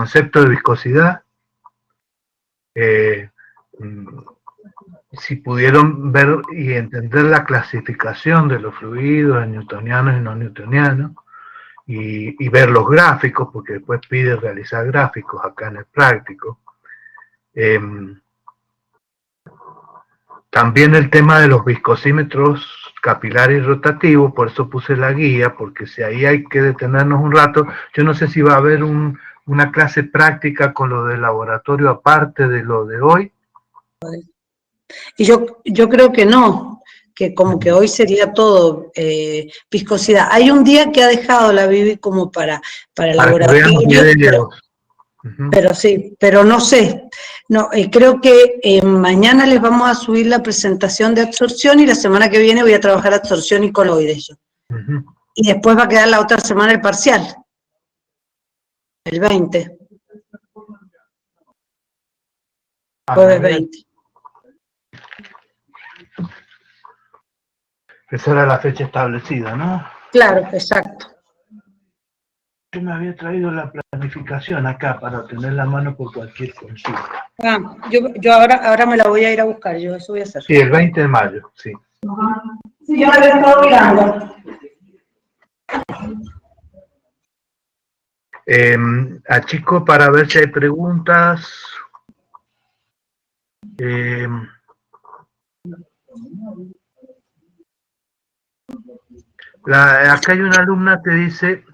concepto de viscosidad. Si pudieron ver y entender la clasificación de los fluidos en newtonianos y no newtonianos, y ver los gráficos, porque después pide realizar gráficos acá en el práctico. También el tema de los viscosímetros capilares y rotativos, por eso puse la guía, porque si ahí hay que detenernos un rato, yo no sé si va a haber una clase práctica con lo del laboratorio aparte de lo de hoy. Y yo creo que no, que como que hoy sería todo viscosidad. Hay un día que ha dejado la Vivi como para laboratorio, pero sí, pero no sé. No, creo que mañana les vamos a subir la presentación de absorción y la semana que viene voy a trabajar absorción y coloides yo. Y después va a quedar la otra semana el parcial, el 20. Jueves 20. Esa era la fecha establecida, ¿no? Claro, exacto. Yo me había traído la planificación acá para tener la mano por cualquier consulta. Yo ahora me la voy a ir a buscar, yo eso voy a hacer. Sí, el 20 de mayo, sí. Sí, yo la había estado mirando. Achico para ver si hay preguntas. Acá hay una alumna que dice,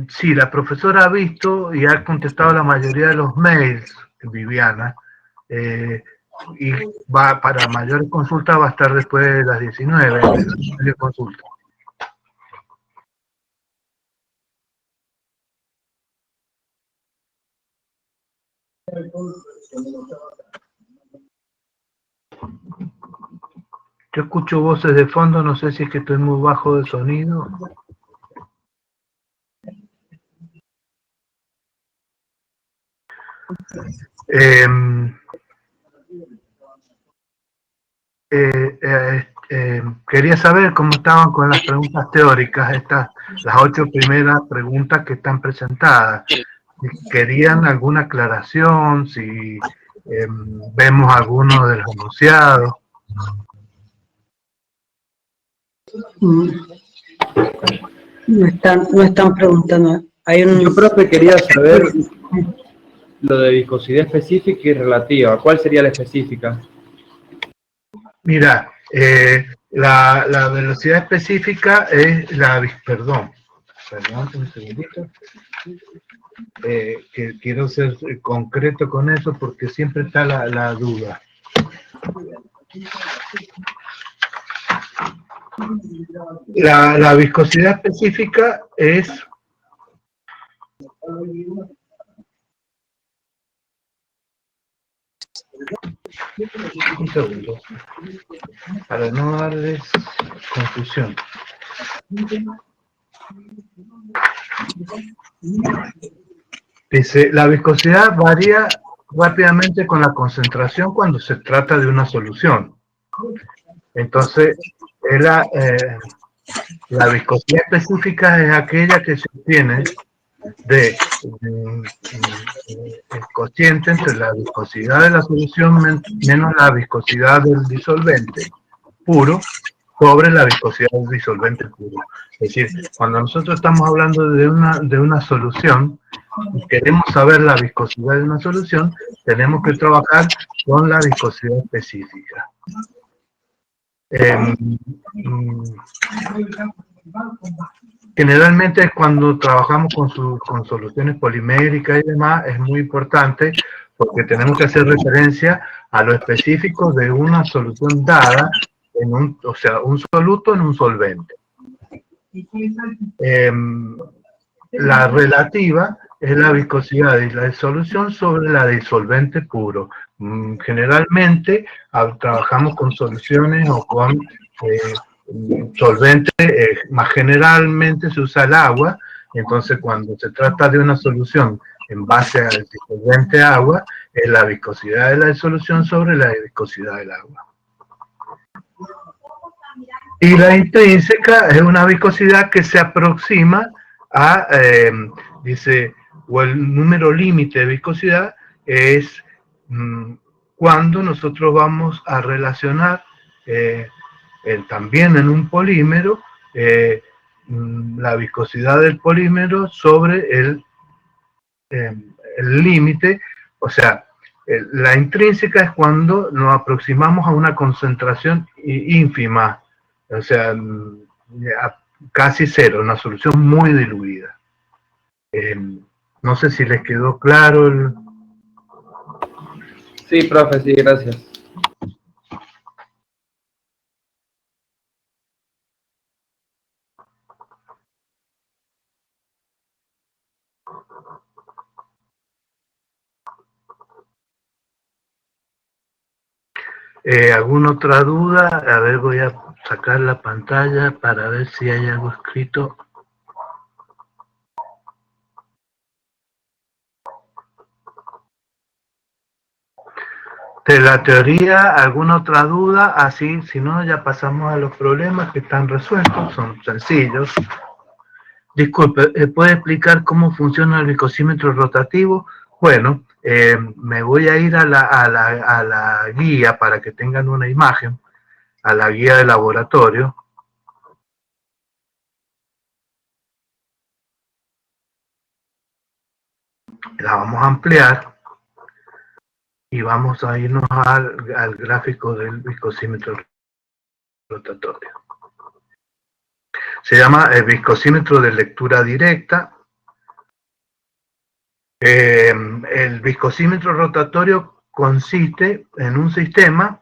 sí, la profesora ha visto y ha contestado la mayoría de los mails, Viviana, y va para mayor consulta va a estar después de las 19, de consulta. Yo escucho voces de fondo, no sé si es que estoy muy bajo de sonido. Quería saber cómo estaban con las preguntas teóricas, las 8 primeras preguntas que están presentadas. Si querían alguna aclaración, si vemos alguno de los enunciados. No están preguntando. Yo, profe, quería saber lo de viscosidad específica y relativa. ¿Cuál sería la específica? Mira, la velocidad específica es perdón un segundito, que quiero ser concreto con eso porque siempre está la duda. La viscosidad específica es un segundo para no darles confusión. Dice, la viscosidad varía rápidamente con la concentración cuando se trata de una solución. Entonces, la viscosidad específica es aquella que se obtiene de el cociente entre la viscosidad de la solución menos la viscosidad del disolvente puro sobre la viscosidad del disolvente puro. Es decir, cuando nosotros estamos hablando de una solución y queremos saber la viscosidad de una solución, tenemos que trabajar con la viscosidad específica. Generalmente cuando trabajamos con soluciones poliméricas y demás es muy importante porque tenemos que hacer referencia a lo específico de una solución dada, o sea, un soluto en un solvente. La relativa es la viscosidad de la disolución sobre la disolvente puro. Generalmente trabajamos con soluciones o con solvente, más generalmente se usa el agua, entonces cuando se trata de una solución en base al disolvente agua, es la viscosidad de la disolución sobre la viscosidad del agua. Y la intrínseca es una viscosidad que se aproxima a, dice, o el número límite de viscosidad es cuando nosotros vamos a relacionar también en un polímero la viscosidad del polímero sobre el límite, o sea, la intrínseca es cuando nos aproximamos a una concentración ínfima, o sea, casi cero, una solución muy diluida. No sé si les quedó claro. Sí, profe, sí, gracias. ¿Alguna otra duda? A ver, voy a sacar la pantalla para ver si hay algo escrito. De la teoría, ¿alguna otra duda? Así, si no, ya pasamos a los problemas que están resueltos, son sencillos. Disculpe, ¿puede explicar cómo funciona el viscosímetro rotativo? Bueno, me voy a ir a la guía para que tengan una imagen, a la guía de laboratorio. La vamos a ampliar y vamos a irnos al gráfico del viscosímetro rotatorio. Se llama el viscosímetro de lectura directa. El viscosímetro rotatorio consiste en un sistema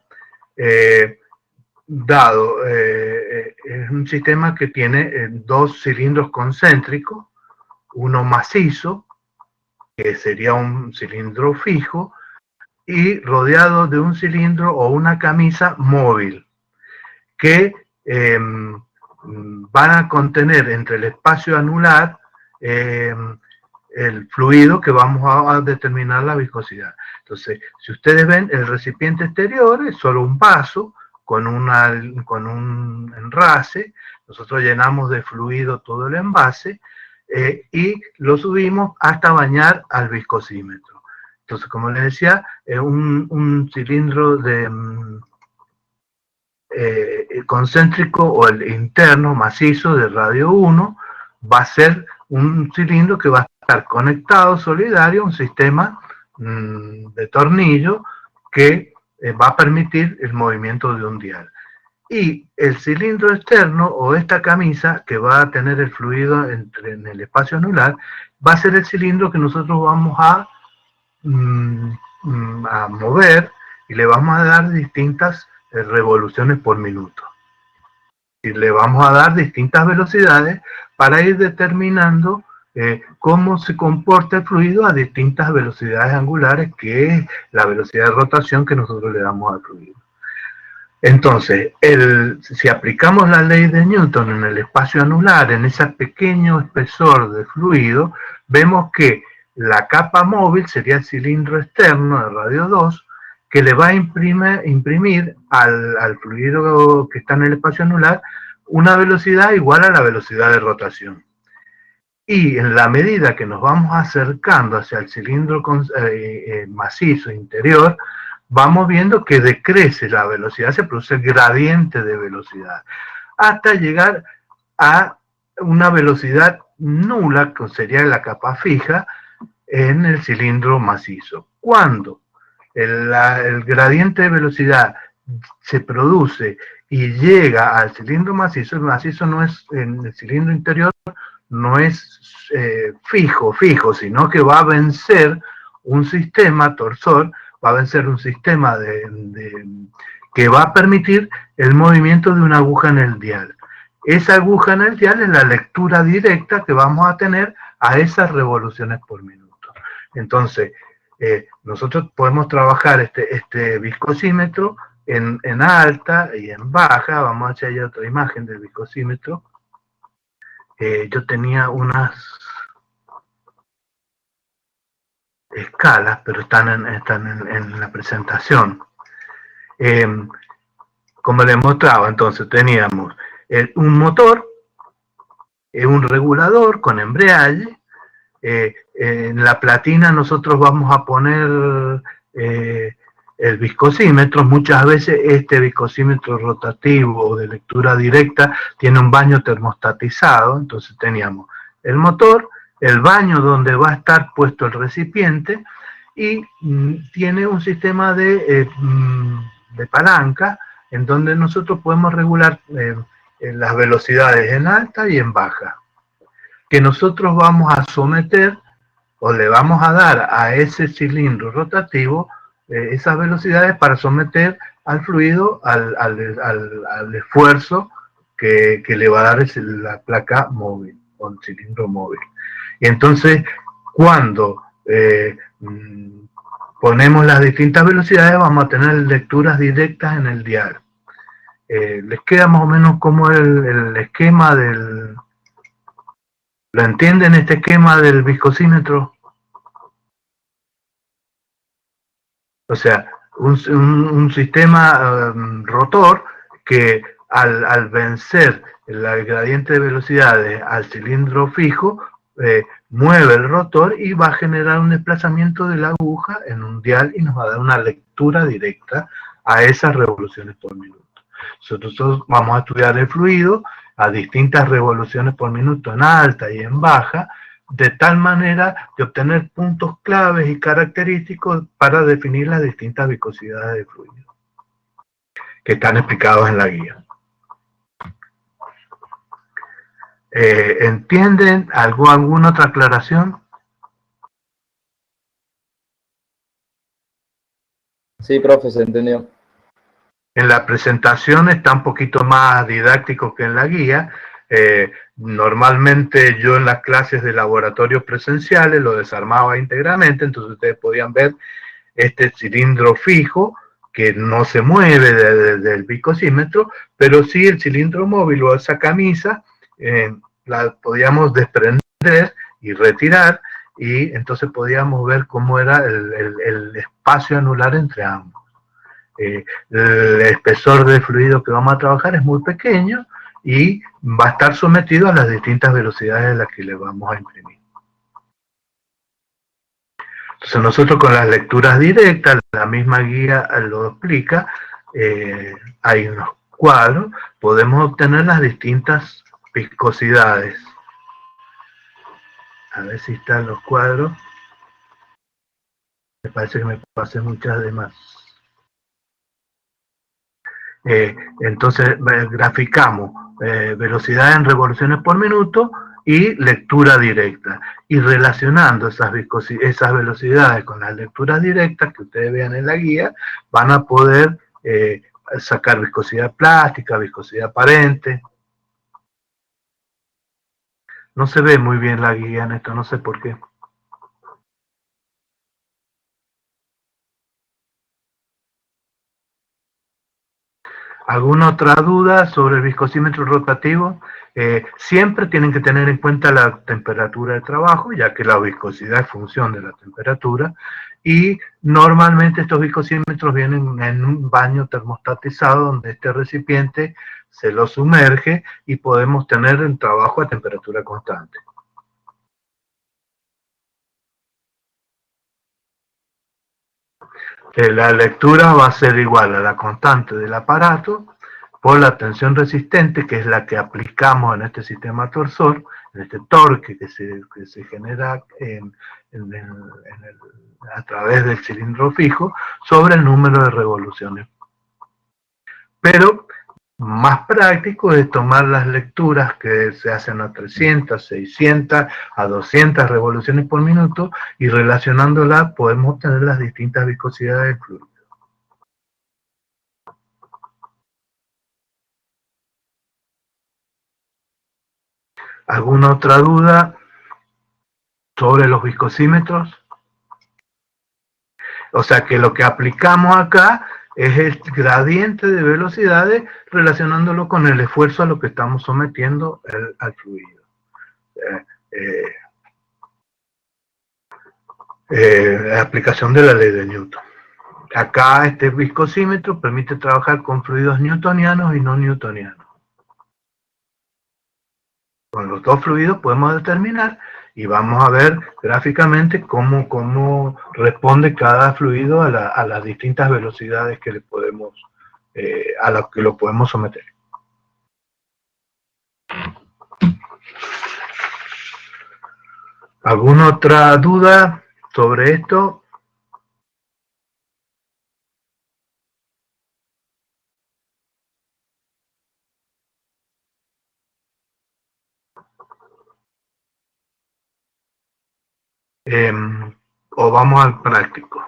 dado, es un sistema que tiene dos cilindros concéntricos, uno macizo, que sería un cilindro fijo, y rodeado de un cilindro o una camisa móvil, que van a contener entre el espacio anular el fluido que vamos a determinar la viscosidad. Entonces, si ustedes ven, el recipiente exterior es solo un vaso con un enrase. Nosotros llenamos de fluido todo el envase y lo subimos hasta bañar al viscosímetro. Entonces, como les decía, un cilindro concéntrico o el interno macizo de radio 1 va a ser un cilindro que va a estar conectado solidario a un sistema de tornillo que va a permitir el movimiento de un dial. Y el cilindro externo o esta camisa que va a tener el fluido en el espacio anular va a ser el cilindro que nosotros vamos a mover y le vamos a dar distintas revoluciones por minuto. Y le vamos a dar distintas velocidades para ir determinando cómo se comporta el fluido a distintas velocidades angulares, que es la velocidad de rotación que nosotros le damos al fluido. Entonces, si aplicamos la ley de Newton en el espacio anular, en ese pequeño espesor de fluido, vemos que la capa móvil sería el cilindro externo de radio 2, que le va a imprimir al fluido que está en el espacio anular una velocidad igual a la velocidad de rotación. Y en la medida que nos vamos acercando hacia el cilindro macizo interior, vamos viendo que decrece la velocidad, se produce el gradiente de velocidad, hasta llegar a una velocidad nula, que sería la capa fija, en el cilindro macizo. Cuando el gradiente de velocidad se produce y llega al cilindro macizo, el macizo no es, en el cilindro interior no es fijo, sino que va a vencer un sistema torsor, va a vencer un sistema que va a permitir el movimiento de una aguja en el dial. Esa aguja en el dial es la lectura directa que vamos a tener a esas revoluciones por minuto. Entonces, nosotros podemos trabajar este viscosímetro en alta y en baja. Vamos a echar ya otra imagen del viscosímetro. Yo tenía unas escalas, pero están en la presentación. Como les mostraba, entonces teníamos un motor, un regulador con embrague, en la platina nosotros vamos a poner el viscosímetro. Muchas veces este viscosímetro rotativo o de lectura directa tiene un baño termostatizado, entonces teníamos el motor, el baño donde va a estar puesto el recipiente y tiene un sistema de palanca en donde nosotros podemos regular las velocidades en alta y en baja, que nosotros vamos a someter o le vamos a dar a ese cilindro rotativo esas velocidades para someter al fluido al esfuerzo que le va a dar la placa móvil o el cilindro móvil. Y entonces, cuando ponemos las distintas velocidades, vamos a tener lecturas directas en el dial. ¿Les queda más o menos como el esquema del... ¿Lo entienden este esquema del viscosímetro? O sea, un sistema rotor que al vencer el gradiente de velocidades al cilindro fijo, mueve el rotor y va a generar un desplazamiento de la aguja en un dial y nos va a dar una lectura directa a esas revoluciones por minuto. Nosotros vamos a estudiar el fluido a distintas revoluciones por minuto en alta y en baja, de tal manera de obtener puntos claves y característicos para definir las distintas viscosidades del fluido, que están explicados en la guía. ¿Entienden alguna otra aclaración? Sí, profe, se entendió. En la presentación está un poquito más didáctico que en la guía. Normalmente yo en las clases de laboratorios presenciales lo desarmaba íntegramente, entonces ustedes podían ver este cilindro fijo que no se mueve del viscosímetro, pero sí el cilindro móvil o esa camisa la podíamos desprender y retirar, y entonces podíamos ver cómo era el espacio anular entre ambos. El espesor de fluido que vamos a trabajar es muy pequeño y va a estar sometido a las distintas velocidades a las que le vamos a imprimir. Entonces nosotros con las lecturas directas, la misma guía lo explica, hay unos cuadros, podemos obtener las distintas viscosidades. A ver si están los cuadros. Me parece que me pasé muchas de más. Entonces graficamos velocidad en revoluciones por minuto y lectura directa, y relacionando esas velocidades con las lecturas directas que ustedes vean en la guía, van a poder sacar viscosidad plástica, viscosidad aparente. No se ve muy bien la guía en esto, no sé por qué. ¿Alguna otra duda sobre el viscosímetro rotativo? Siempre tienen que tener en cuenta la temperatura de trabajo, ya que la viscosidad es función de la temperatura, y normalmente estos viscosímetros vienen en un baño termostatizado donde este recipiente se lo sumerge y podemos tener el trabajo a temperatura constante. La lectura va a ser igual a la constante del aparato por la tensión resistente, que es la que aplicamos en este sistema torsor, en este torque que se genera a través del cilindro fijo, sobre el número de revoluciones. Pero más práctico es tomar las lecturas que se hacen a 300, 600, a 200 revoluciones por minuto, y relacionándolas podemos obtener las distintas viscosidades del fluido. ¿Alguna otra duda sobre los viscosímetros? O sea que lo que aplicamos acá es el gradiente de velocidades relacionándolo con el esfuerzo a lo que estamos sometiendo al fluido. La aplicación de la ley de Newton. Acá este viscosímetro permite trabajar con fluidos newtonianos y no newtonianos. Con los dos fluidos podemos determinar y vamos a ver gráficamente cómo responde cada fluido a las distintas velocidades que le podemos, a las que lo podemos someter. ¿Alguna otra duda sobre esto? O vamos al práctico.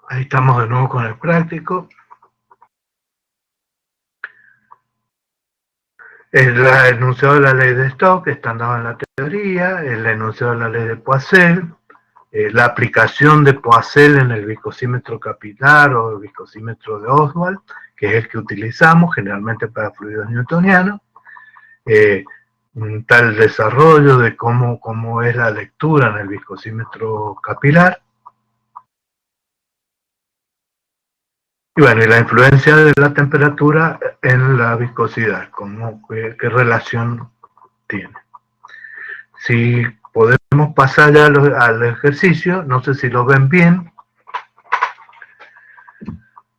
Ahí estamos de nuevo con el práctico. El enunciado de la ley de Stokes está dado en la teoría, el enunciado de la ley de Poiseuille, la aplicación de Poiseuille en el viscosímetro capilar o el viscosímetro de Oswald, que es el que utilizamos generalmente para fluidos newtonianos, un tal desarrollo de cómo es la lectura en el viscosímetro capilar. Y bueno, y la influencia de la temperatura en la viscosidad, qué relación tiene. Si podemos pasar ya al ejercicio, no sé si lo ven bien.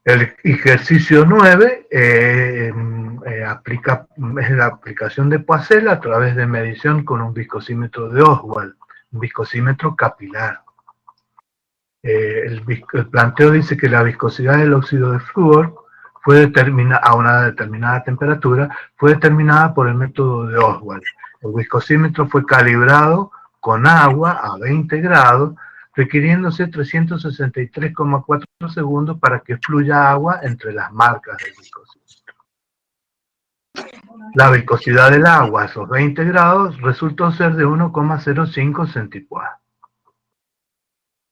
El ejercicio 9 es la aplicación de Poiseuille a través de medición con un viscosímetro de Oswald, un viscosímetro capilar. El planteo dice que la viscosidad del óxido de flúor fue determinada a una determinada temperatura, fue determinada por el método de Oswald. El viscosímetro fue calibrado con agua a 20 grados, requiriéndose 363,4 segundos para que fluya agua entre las marcas del viscosímetro. La viscosidad del agua a esos 20 grados resultó ser de 1,05 centipoise.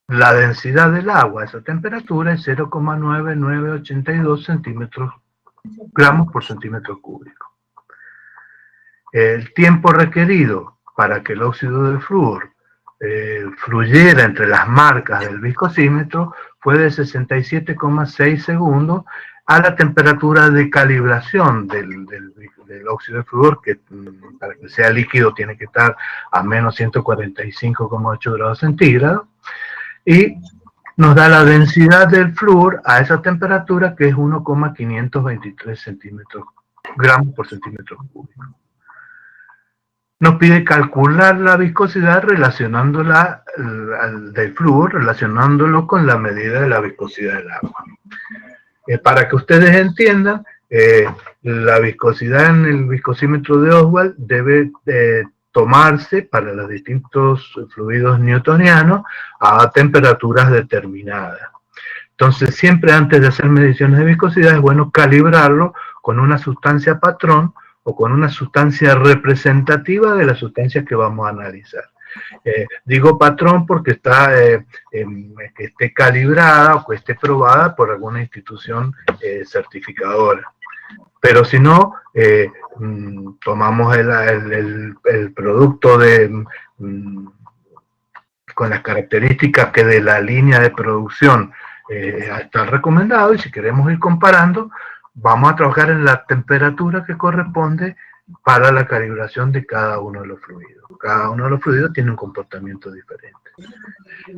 La densidad del agua a esa temperatura es 0,9982 gramos por centímetro cúbico. El tiempo requerido para que el óxido de flúor fluyera entre las marcas del viscosímetro fue de 67,6 segundos a la temperatura de calibración del óxido de flúor, que para que sea líquido tiene que estar a menos 145,8 grados centígrados. Y nos da la densidad del flúor a esa temperatura, que es 1,523 gramos por centímetro cúbico. Nos pide calcular la viscosidad relacionándola del flúor, relacionándolo con la medida de la viscosidad del agua. Para que ustedes entiendan, la viscosidad en el viscosímetro de Oswald debe tomarse para los distintos fluidos newtonianos a temperaturas determinadas. Entonces, siempre antes de hacer mediciones de viscosidad es bueno calibrarlo con una sustancia patrón o con una sustancia representativa de las sustancias que vamos a analizar. Digo patrón porque que esté calibrada o que esté probada por alguna institución certificadora. Pero si no, tomamos el producto con las características que de la línea de producción está recomendado, y si queremos ir comparando, vamos a trabajar en la temperatura que corresponde para la calibración de cada uno de los fluidos. Cada uno de los fluidos tiene un comportamiento diferente.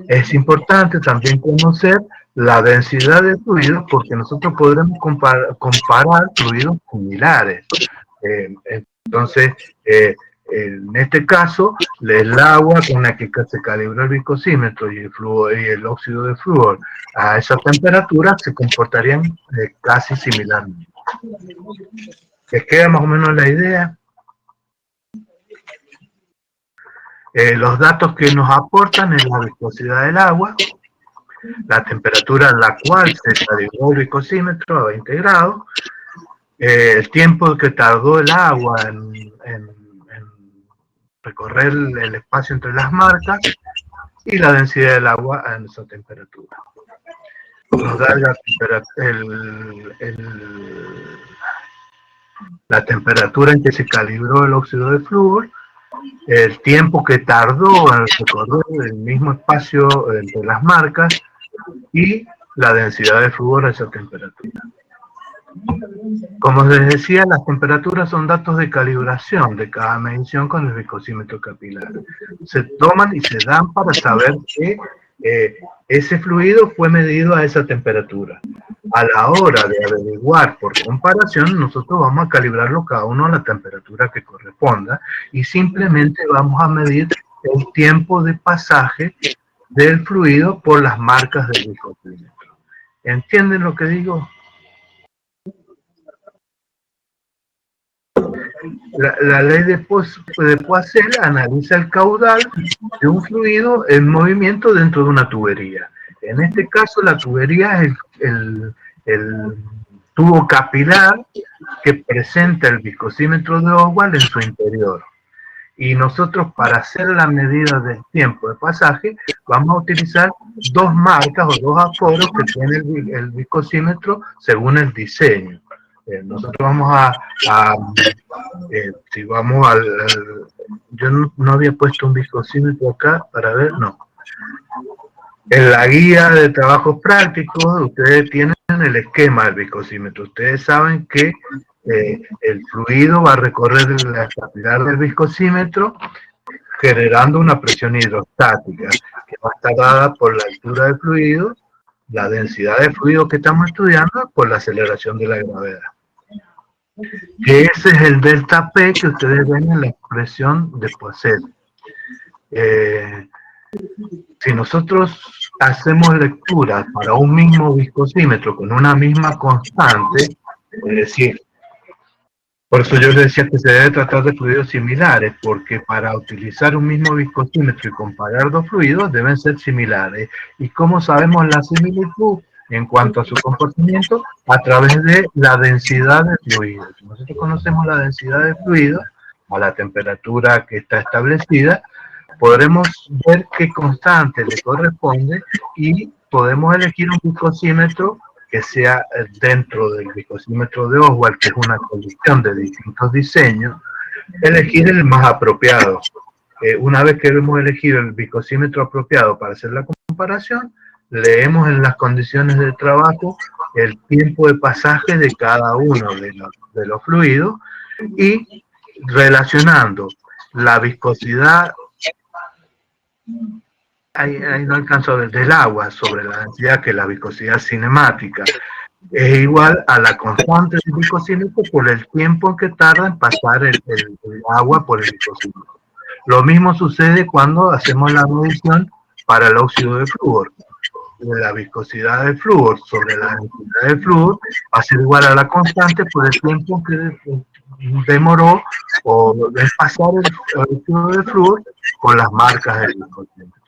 Es importante también conocer la densidad de fluidos, porque nosotros podremos comparar fluidos similares. Entonces, en este caso, el agua con la que se calibró el viscosímetro y el óxido de flúor a esa temperatura se comportarían casi similarmente. ¿Les queda más o menos la idea? Los datos que nos aportan es la viscosidad del agua, la temperatura a la cual se calibró el viscosímetro a 20 grados, el tiempo que tardó el agua en recorrer el espacio entre las marcas y la densidad del agua en esa temperatura. Nos da la temperatura en que se calibró el óxido de flúor el tiempo que tardó en recorrer el mismo espacio entre las marcas y la densidad de flúor a esa temperatura. Como les decía, las temperaturas son datos de calibración de cada medición con el viscosímetro capilar. Se toman y se dan para saber que ese fluido fue medido a esa temperatura. A la hora de averiguar por comparación, nosotros vamos a calibrarlo cada uno a la temperatura que corresponda y simplemente vamos a medir el tiempo de pasaje del fluido por las marcas del viscosímetro. ¿Entienden lo que digo? La ley de Poiseuille analiza el caudal de un fluido en movimiento dentro de una tubería. En este caso, la tubería es el tubo capilar que presenta el viscosímetro de Oswald en su interior. Y nosotros, para hacer la medida del tiempo de pasaje, vamos a utilizar dos marcas o dos aforos que tiene el viscosímetro según el diseño. Nosotros vamos si vamos yo no había puesto un viscosímetro acá para ver, no. En la guía de trabajos prácticos, ustedes tienen el esquema del viscosímetro. Ustedes saben que el fluido va a recorrer la capilar del viscosímetro generando una presión hidrostática que va a estar dada por la altura del fluido, la densidad de fluido que estamos estudiando, por la aceleración de la gravedad. Ese es el delta P que ustedes ven en la expresión de Poiseuille. Si nosotros hacemos lecturas para un mismo viscosímetro con una misma constante, es decir, por eso yo les decía que se debe tratar de fluidos similares, porque para utilizar un mismo viscosímetro y comparar dos fluidos deben ser similares. ¿Y cómo sabemos la similitud en cuanto a su comportamiento? A través de la densidad del fluido. Si nosotros conocemos la densidad del fluido a la temperatura que está establecida, podremos ver qué constante le corresponde y podemos elegir un viscosímetro que sea dentro del viscosímetro de Oswald, que es una colección de distintos diseños, elegir el más apropiado. Una vez que hemos elegido el viscosímetro apropiado para hacer la comparación, leemos en las condiciones de trabajo el tiempo de pasaje de cada uno de los fluidos y relacionando la viscosidad, ahí no alcanzo a ver, del agua sobre la densidad, que la viscosidad cinemática es igual a la constante del viscosímetro por el tiempo que tarda en pasar el agua por el viscosímetro. Lo mismo sucede cuando hacemos la medición para el óxido de flúor. La viscosidad del flúor sobre la densidad del flúor va a ser igual a la constante por el tiempo que demoró o de pasar el óxido de flúor por las marcas del viscosímetro.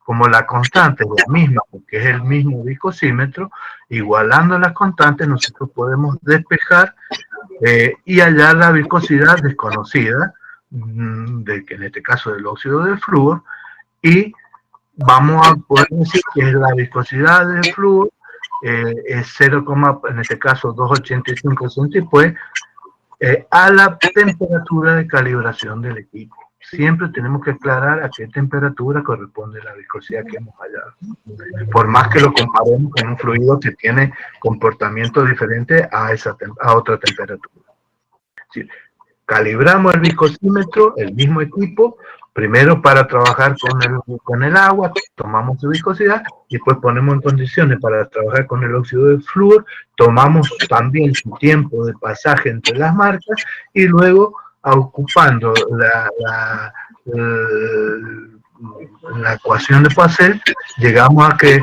Como la constante es la misma, porque es el mismo viscosímetro, igualando las constantes nosotros podemos despejar y hallar la viscosidad desconocida, que en este caso del óxido de flúor, y vamos a poder decir que la viscosidad del flúor es 0, en este caso 285 centípodes a la temperatura de calibración del equipo. Siempre tenemos que aclarar a qué temperatura corresponde la viscosidad que hemos hallado. Por más que lo comparemos con un fluido que tiene comportamiento diferente a otra temperatura. Sí, calibramos el viscosímetro, el mismo equipo, primero para trabajar con el agua, tomamos su viscosidad, y después ponemos en condiciones para trabajar con el óxido de flúor, tomamos también su tiempo de pasaje entre las marcas, y luego ocupando la ecuación de Poiseuille, llegamos a que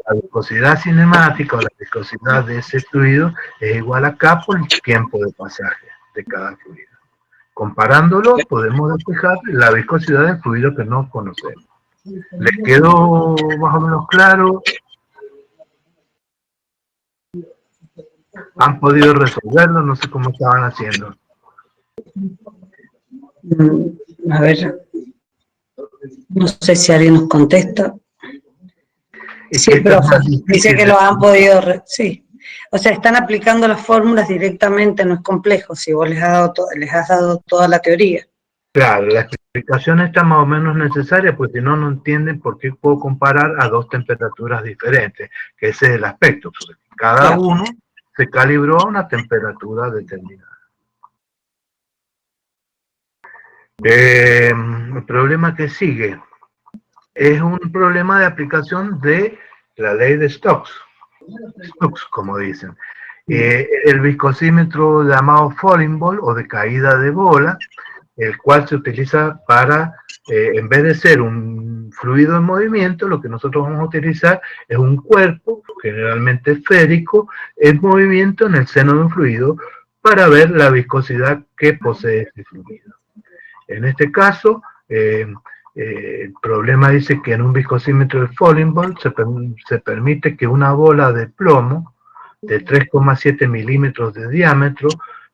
la viscosidad cinemática o la viscosidad de ese fluido es igual a K por el tiempo de pasaje de cada fluido. Comparándolo, podemos despejar la viscosidad del fluido que no conocemos. ¿Les quedó más o menos claro? ¿Han podido resolverlo? No sé cómo estaban haciendo. A ver, no sé si alguien nos contesta. Sí, profe, dice que lo han podido, sí. O sea, están aplicando las fórmulas directamente, no es complejo, si vos les has dado toda la teoría. Claro, la explicación está más o menos necesaria, pues si no, no entienden por qué puedo comparar a dos temperaturas diferentes, que ese es el aspecto. Pues cada uno se calibró a una temperatura determinada. El problema que sigue es un problema de aplicación de la ley de Stokes, como dicen. El viscosímetro llamado falling ball o de caída de bola, el cual se utiliza para, en vez de ser un fluido en movimiento, lo que nosotros vamos a utilizar es un cuerpo, generalmente esférico, en movimiento en el seno de un fluido, para ver la viscosidad que posee ese fluido. En este caso, el problema dice que en un viscosímetro de falling ball se permite que una bola de plomo de 3,7 milímetros de diámetro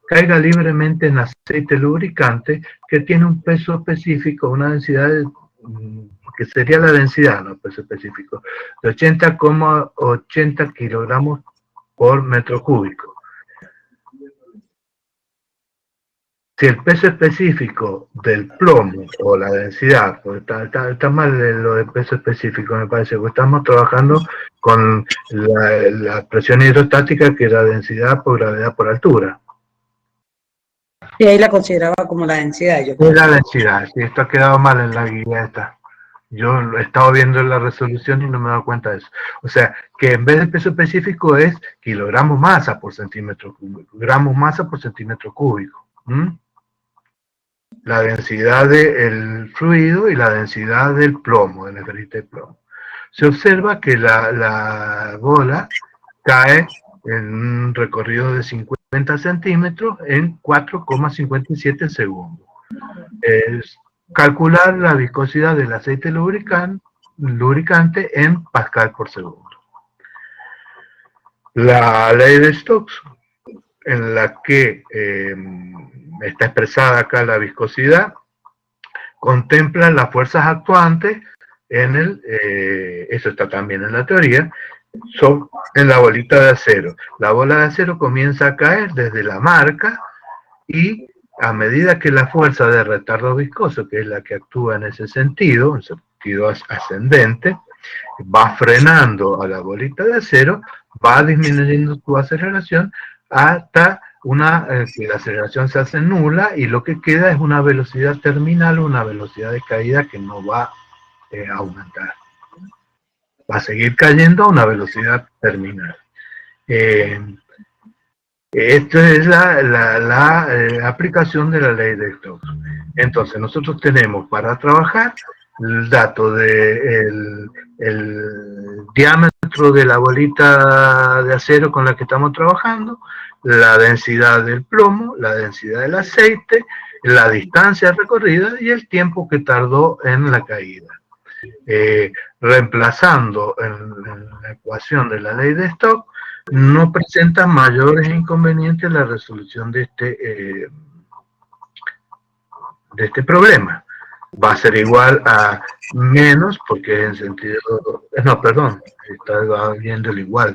caiga libremente en aceite lubricante que tiene un peso específico, una densidad que sería la densidad, no peso específico, de 80,80 kilogramos por metro cúbico. Si el peso específico del plomo o la densidad, porque está mal lo del peso específico, me parece, porque estamos trabajando con la presión hidrostática, que es la densidad por gravedad por altura. Y ahí la consideraba como la densidad. Yo creo. Es la densidad, sí, esto ha quedado mal en la guía esta. Yo he estado viendo la resolución y no me he dado cuenta de eso. O sea, que en vez de peso específico es kilogramos masa por centímetro cúbico, gramos masa por centímetro cúbico. La densidad del fluido y la densidad del plomo, del neferrite de plomo. Se observa que la bola cae en un recorrido de 50 centímetros en 4,57 segundos. Es calcular la viscosidad del aceite lubricante en pascal por segundo. La ley de Stokes, en la que está expresada acá la viscosidad, contempla las fuerzas actuantes en eso está también en la teoría, en la bolita de acero. La bola de acero comienza a caer desde la marca y a medida que la fuerza de retardo viscoso, que es la que actúa en sentido ascendente, va frenando a la bolita de acero, va disminuyendo su aceleración hasta que la aceleración se hace nula y lo que queda es una velocidad terminal, una velocidad de caída que no va a aumentar. Va a seguir cayendo a una velocidad terminal. Esto es la aplicación de la ley de Stokes. Entonces, nosotros tenemos para trabajar el dato del diámetro de la bolita de acero con la que estamos trabajando, la densidad del plomo, la densidad del aceite, la distancia recorrida y el tiempo que tardó en la caída. Reemplazando en la ecuación de la ley de Stokes, no presenta mayores inconvenientes la resolución de este problema. Va a ser igual a menos, porque en sentido, no, perdón, estaba viendo el igual,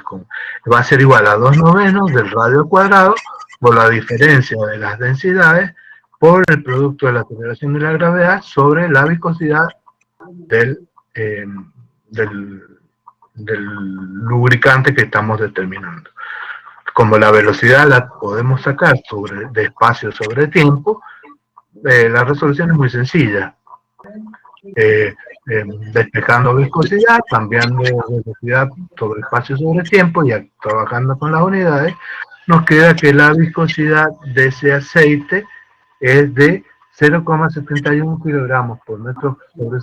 va a ser igual a 2/9 del radio cuadrado por la diferencia de las densidades por el producto de la aceleración de la gravedad sobre la viscosidad del lubricante que estamos determinando. Como la velocidad la podemos sacar de espacio sobre tiempo, la resolución es muy sencilla. Despejando viscosidad, cambiando velocidad sobre espacio sobre tiempo y trabajando con las unidades, nos queda que la viscosidad de ese aceite es de 0,71 kilogramos por metro sobre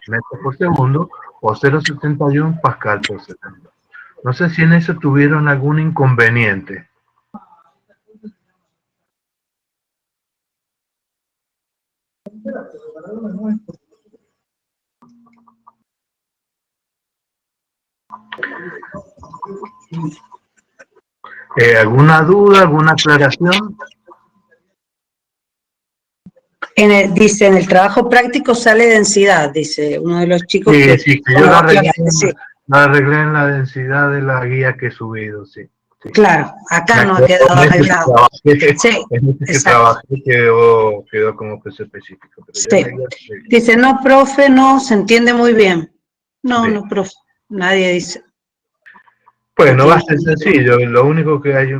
metro por segundo o 0,71 pascal por segundo. No sé si en eso tuvieron algún inconveniente. ¿Alguna duda, alguna aclaración? Dice, en el trabajo práctico sale densidad, dice uno de los chicos. Sí, que yo la arreglé en la densidad de la guía que he subido, sí. Sí. Claro, acá no ha quedado arreglado. Sí, En este que exacto. trabajé quedó como peso específico, pero ya Sí. la idea es Dice, no, profe, no, se entiende muy bien. No, bien. no, profe, nadie dice. Bueno, va a ser sencillo, lo único que hay,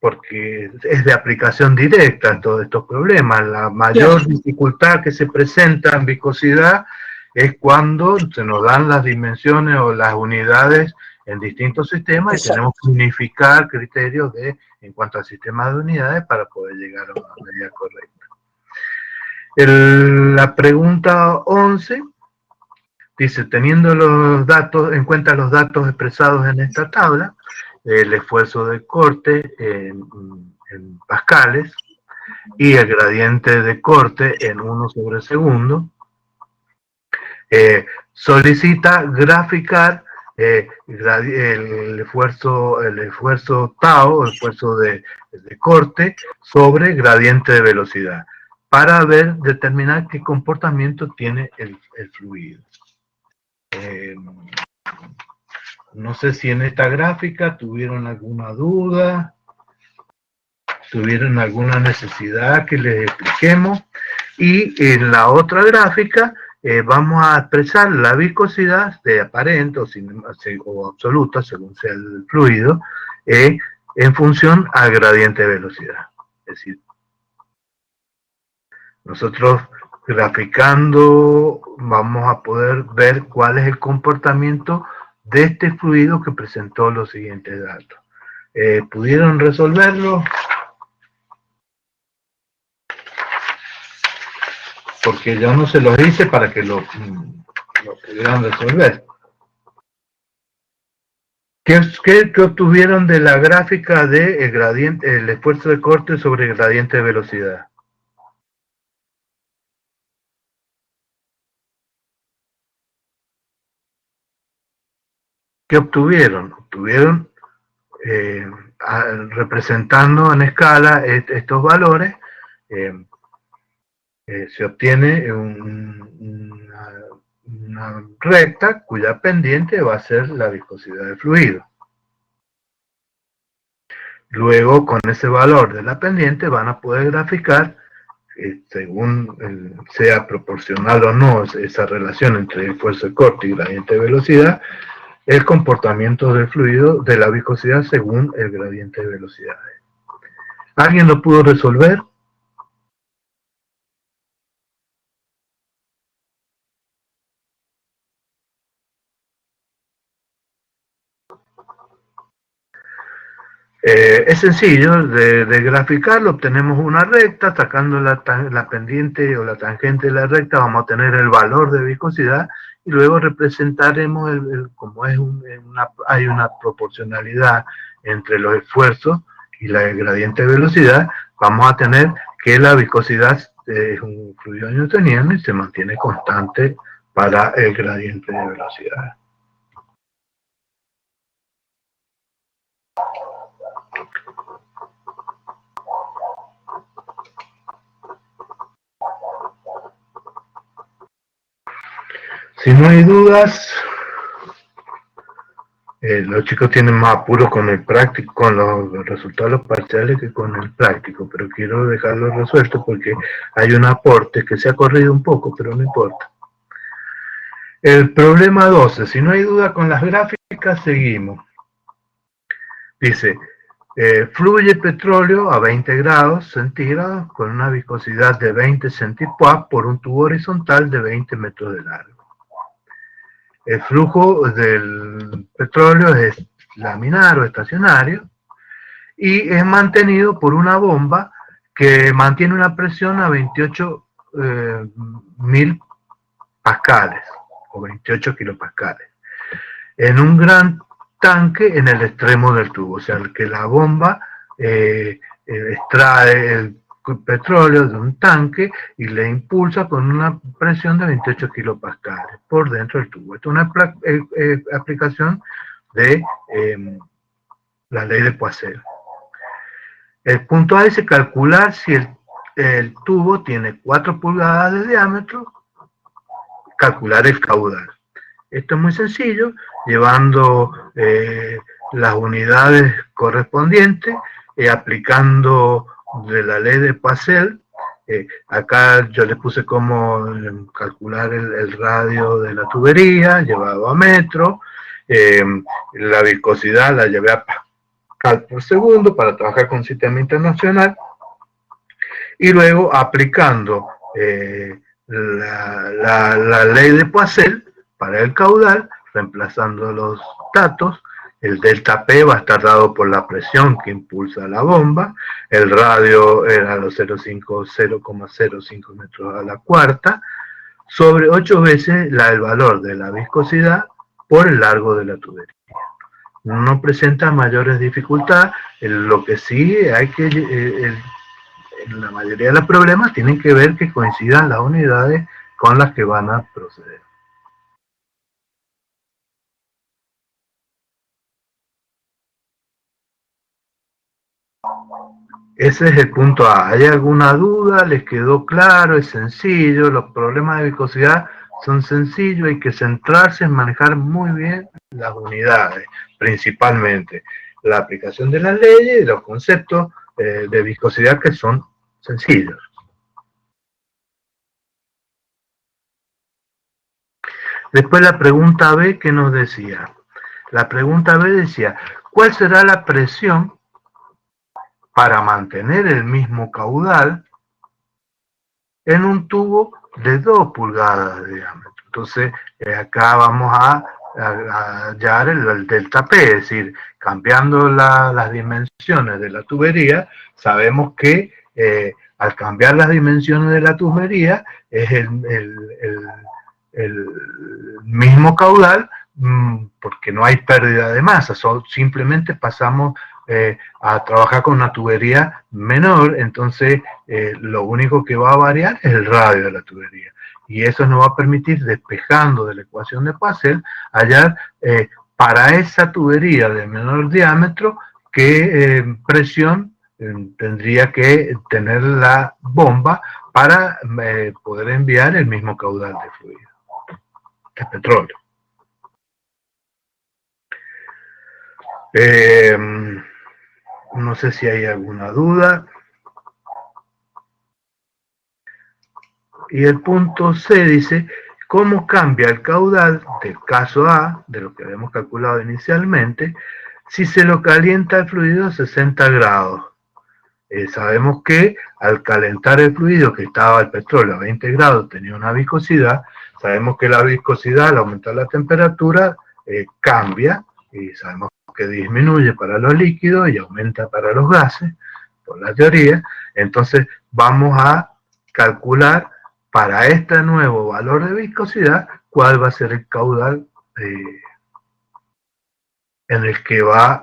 porque es de aplicación directa todos estos problemas, la mayor Claro. dificultad que se presenta en viscosidad es cuando se nos dan las dimensiones o las unidades en distintos sistemas y Exacto. tenemos que unificar criterios en cuanto al sistema de unidades para poder llegar a una medida correcta. La pregunta 11 dice, teniendo los datos, en cuenta los datos expresados en esta tabla, el esfuerzo de corte en pascales y el gradiente de corte en 1 sobre segundo, solicita graficar el esfuerzo tau, el esfuerzo de corte sobre gradiente de velocidad, para determinar qué comportamiento tiene el fluido. No sé si en esta gráfica tuvieron alguna duda, tuvieron alguna necesidad que les expliquemos. Y en la otra gráfica vamos a expresar la viscosidad de aparente o absoluta, según sea el fluido, en función al gradiente de velocidad. Es decir, nosotros graficando vamos a poder ver cuál es el comportamiento de este fluido que presentó los siguientes datos. ¿Pudieron resolverlo? Porque yo no se los hice para que lo pudieran resolver. ¿Qué obtuvieron de la gráfica de el esfuerzo de corte sobre el gradiente de velocidad? ¿Qué obtuvieron? Obtuvieron, representando en escala estos valores, se obtiene una recta cuya pendiente va a ser la viscosidad del fluido. Luego, con ese valor de la pendiente, van a poder graficar, según sea proporcional o no esa relación entre esfuerzo de corte y gradiente de velocidad, el comportamiento del fluido de la viscosidad según el gradiente de velocidad. ¿Alguien lo pudo resolver? Es sencillo, de graficarlo obtenemos una recta, sacando la pendiente o la tangente de la recta vamos a tener el valor de viscosidad y luego representaremos, como hay una proporcionalidad entre los esfuerzos y el gradiente de velocidad, vamos a tener que la viscosidad es un fluido newtoniano y se mantiene constante para el gradiente de velocidad. Si no hay dudas, los chicos tienen más apuros con el práctico, con los resultados de los parciales que con el práctico, pero quiero dejarlo resuelto porque hay un aporte que se ha corrido un poco, pero no importa. El problema 12, si no hay duda con las gráficas, seguimos. Dice, fluye petróleo a 20 grados centígrados con una viscosidad de 20 centipois por un tubo horizontal de 20 metros de largo. El flujo del petróleo es laminar o estacionario y es mantenido por una bomba que mantiene una presión a 28.000 pascales o 28 kilopascales en un gran tanque en el extremo del tubo, o sea, que la bomba extrae el petróleo de un tanque y le impulsa con una presión de 28 kilopascales por dentro del tubo. Esto es una aplicación de la ley de Poiseuille. El punto A dice calcular si el tubo tiene 4 pulgadas de diámetro, calcular el caudal. Esto es muy sencillo, llevando las unidades correspondientes, aplicando de la ley de Pascal. Acá yo le puse cómo calcular el radio de la tubería, llevado a metro. La viscosidad la llevé a Pascal por segundo para trabajar con sistema internacional. Y luego aplicando la ley de Poiseuille para el caudal, reemplazando los datos. El delta P va a estar dado por la presión que impulsa la bomba. El radio era los 0,05 metros a la cuarta, sobre 8 veces el valor de la viscosidad por el largo de la tubería. No presenta mayores dificultades. Lo que sí hay que... en la mayoría de los problemas tienen que ver que coincidan las unidades con las que van a proceder. Ese es el punto A. ¿Hay alguna duda? ¿Les quedó claro? ¿Es sencillo? Los problemas de viscosidad son sencillos. Hay que centrarse en manejar muy bien las unidades, principalmente la aplicación de las leyes y los conceptos de viscosidad que son sencillos. Después la pregunta B, ¿qué nos decía? La pregunta B decía, ¿cuál será la presión para mantener el mismo caudal en un tubo de 2 pulgadas de diámetro? Entonces, acá vamos a hallar el delta P, es decir, cambiando las dimensiones de la tubería, sabemos que al cambiar las dimensiones de la tubería es el mismo caudal, porque no hay pérdida de masa, simplemente pasamos a trabajar con una tubería menor. Entonces lo único que va a variar es el radio de la tubería, y eso nos va a permitir, despejando de la ecuación de Poiseuille, hallar para esa tubería de menor diámetro qué presión tendría que tener la bomba para poder enviar el mismo caudal de fluido, de petróleo. No sé si hay alguna duda. Y el punto C dice, ¿cómo cambia el caudal del caso A, de lo que habíamos calculado inicialmente, si se lo calienta el fluido a 60 grados? Sabemos que al calentar el fluido, que estaba el petróleo a 20 grados, tenía una viscosidad. Sabemos que la viscosidad, al aumentar la temperatura, cambia, y sabemos que disminuye para los líquidos y aumenta para los gases, por la teoría. Entonces vamos a calcular para este nuevo valor de viscosidad cuál va a ser el caudal en el que va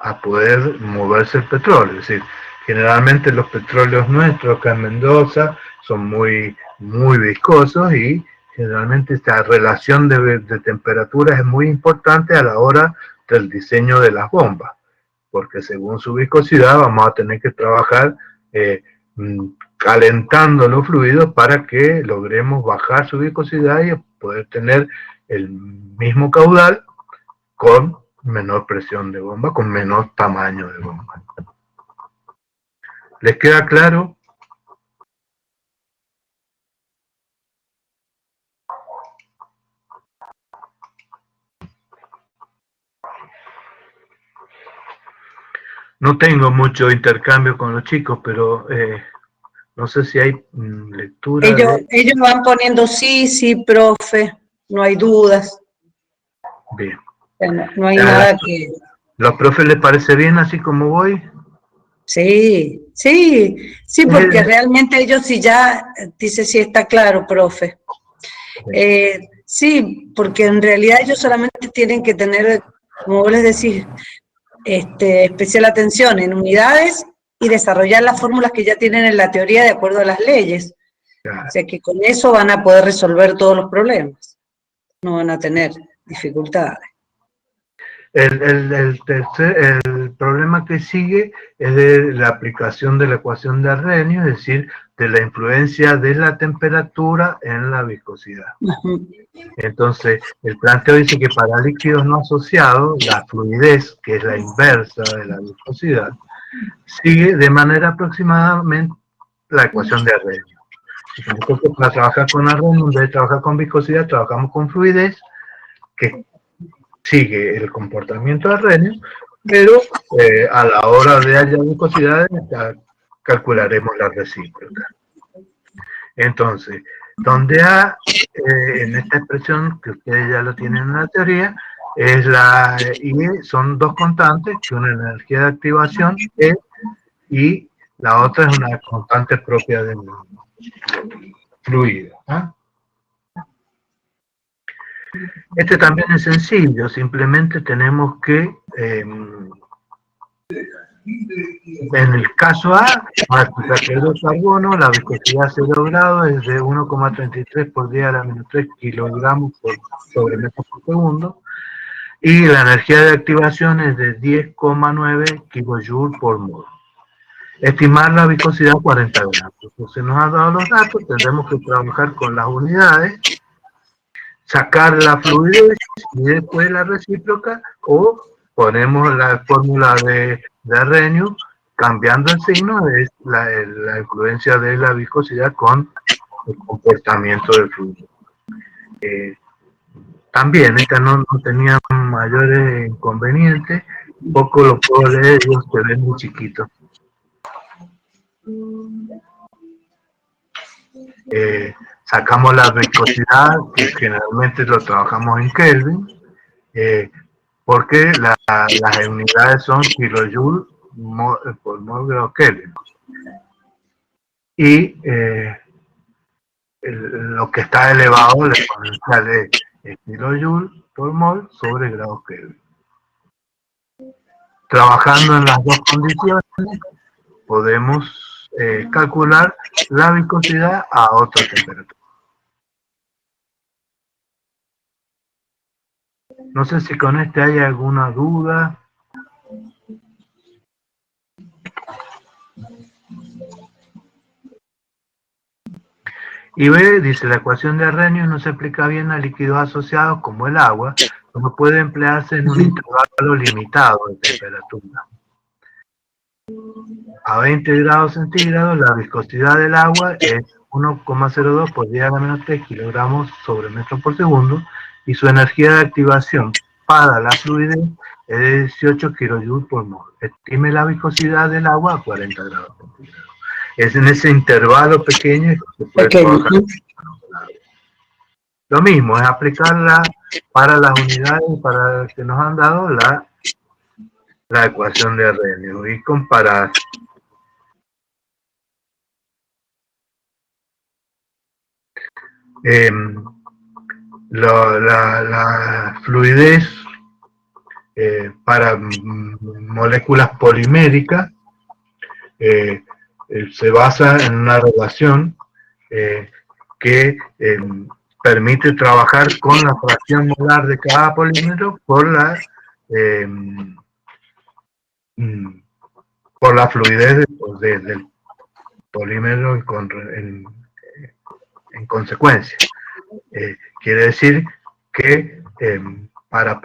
a poder moverse el petróleo. Es decir, generalmente los petróleos nuestros acá en Mendoza son muy viscosos, y generalmente esta relación de temperaturas es muy importante a la hora del diseño de las bombas, porque según su viscosidad vamos a tener que trabajar calentando los fluidos para que logremos bajar su viscosidad y poder tener el mismo caudal con menor presión de bomba, con menor tamaño de bomba. ¿Les queda claro? No tengo mucho intercambio con los chicos, pero no sé si hay lectura. Ellos van poniendo sí, profe, no hay dudas. Bien. Bueno, no hay nada que... ¿Los profes les parece bien así como voy? Sí, porque realmente ellos sí ya, dice sí está claro, profe. Sí, porque en realidad ellos solamente tienen que tener, como vos les decís, especial atención en unidades y desarrollar las fórmulas que ya tienen en la teoría de acuerdo a las leyes. Claro. O sea que con eso van a poder resolver todos los problemas. No van a tener dificultades. El problema que sigue es de la aplicación de la ecuación de Arrhenius, es decir, de la influencia de la temperatura en la viscosidad. Entonces, el planteo dice que para líquidos no asociados, la fluidez, que es la inversa de la viscosidad, sigue de manera aproximadamente la ecuación de Arrhenius. Entonces, para trabajar con Arrhenius, en vez de trabajar con viscosidad, trabajamos con fluidez, que sigue el comportamiento de Arrhenius, pero a la hora de hallar viscosidades, calcularemos la recíproca. Entonces, donde A, en esta expresión que ustedes ya lo tienen en la teoría, es la I, son dos constantes, que una es la energía de activación, E, y la otra es una constante propia del fluido. Este también es sencillo, simplemente tenemos que, en el caso A, para el carbono, la viscosidad 0 grados es de 1,33 por 10 a la menos 3 kilogramos sobre metro por segundo, y la energía de activación es de 10,9 kilojoules por mol. Estimar la viscosidad 40 gramos. Entonces nos han dado los datos, tendremos que trabajar con las unidades, sacar la fluidez y después la recíproca, o ponemos la fórmula de Arrhenius, cambiando el signo, es la influencia de la viscosidad con el comportamiento del fluido. También esta no tenía mayores inconvenientes, poco lo puedo leer, ellos se ven muy chiquitos. Sacamos la viscosidad, que generalmente lo trabajamos en Kelvin, porque las unidades son kilojoules por mol grado Kelvin. Y lo que está elevado, el exponencial es kilojoules por mol sobre grado Kelvin. Trabajando en las dos condiciones, podemos calcular la viscosidad a otra temperatura. No sé si con este hay alguna duda. Y B, dice, la ecuación de Arrhenius no se aplica bien a líquidos asociados como el agua, no puede emplearse en un intervalo limitado de temperatura. A 20 grados centígrados, la viscosidad del agua es 1,02 por 10 a la menos 3 kilogramos sobre metro por segundo, y su energía de activación para la fluidez es de 18 kilojoules por mol. Estime la viscosidad del agua a 40 grados centígrados. Es en ese intervalo pequeño que se puede trabajar. Lo mismo, es aplicarla para las unidades para que nos han dado la ecuación de Arrhenius y comparar. La fluidez para moléculas poliméricas se basa en una relación que permite trabajar con la fracción molar de cada polímero por la fluidez del polímero en consecuencia. Quiere decir que para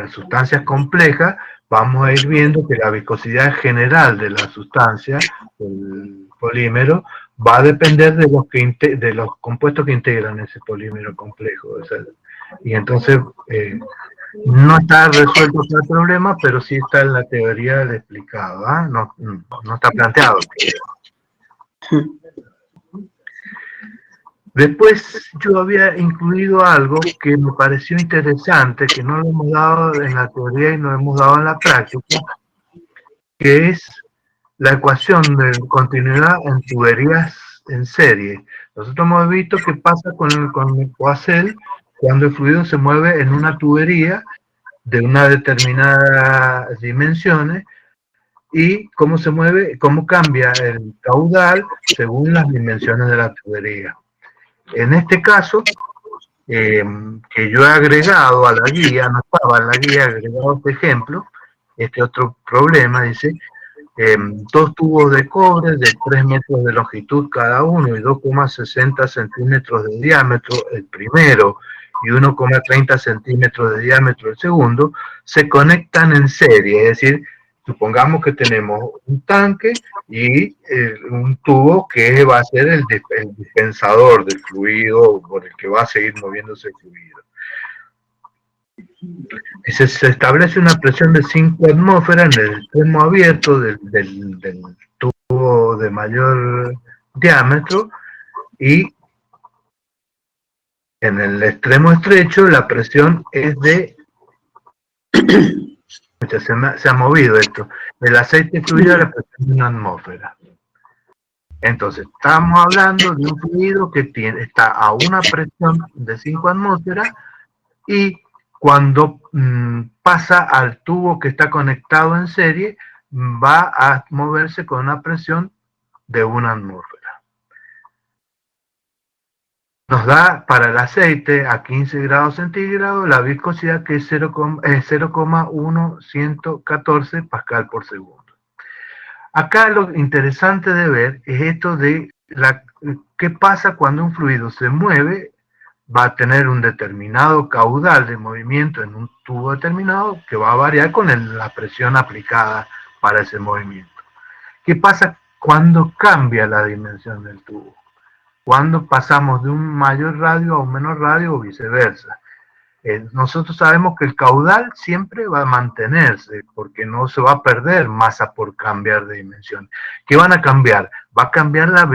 sustancias complejas vamos a ir viendo que la viscosidad general de la sustancia, del polímero, va a depender de los compuestos que integran ese polímero complejo. O sea, y entonces no está resuelto el problema, pero sí está en la teoría de explicado. No está planteado. Después yo había incluido algo que me pareció interesante, que no lo hemos dado en la teoría y no lo hemos dado en la práctica, que es la ecuación de continuidad en tuberías en serie. Nosotros hemos visto qué pasa con el Coacel cuando el fluido se mueve en una tubería de una determinada dimensiones, y cómo se mueve, cómo cambia el caudal según las dimensiones de la tubería. En este caso, que yo he agregado a la guía, no estaba en la guía, he agregado este ejemplo, este otro problema, dice, dos tubos de cobre de 3 metros de longitud cada uno y 2,60 centímetros de diámetro el primero y 1,30 centímetros de diámetro el segundo, se conectan en serie, es decir, supongamos que tenemos un tanque y un tubo que va a ser el dispensador del fluido por el que va a seguir moviéndose el fluido. Se establece una presión de 5 atmósferas en el extremo abierto del tubo de mayor diámetro y en el extremo estrecho la presión es de... Se ha movido esto. El aceite fluido a la presión de 1 atmósfera. Entonces, estamos hablando de un fluido que está a una presión de 5 atmósferas y cuando pasa al tubo que está conectado en serie, va a moverse con una presión de 1 atmósfera. Nos da para el aceite a 15 grados centígrados la viscosidad que es 0,1114 pascal por segundo. Acá lo interesante de ver es esto de qué pasa cuando un fluido se mueve. Va a tener un determinado caudal de movimiento en un tubo determinado que va a variar con la presión aplicada para ese movimiento. ¿Qué pasa cuando cambia la dimensión del tubo? Cuando pasamos de un mayor radio a un menor radio o viceversa. Nosotros sabemos que el caudal siempre va a mantenerse porque no se va a perder masa por cambiar de dimensión. ¿Qué van a cambiar? Va a cambiar la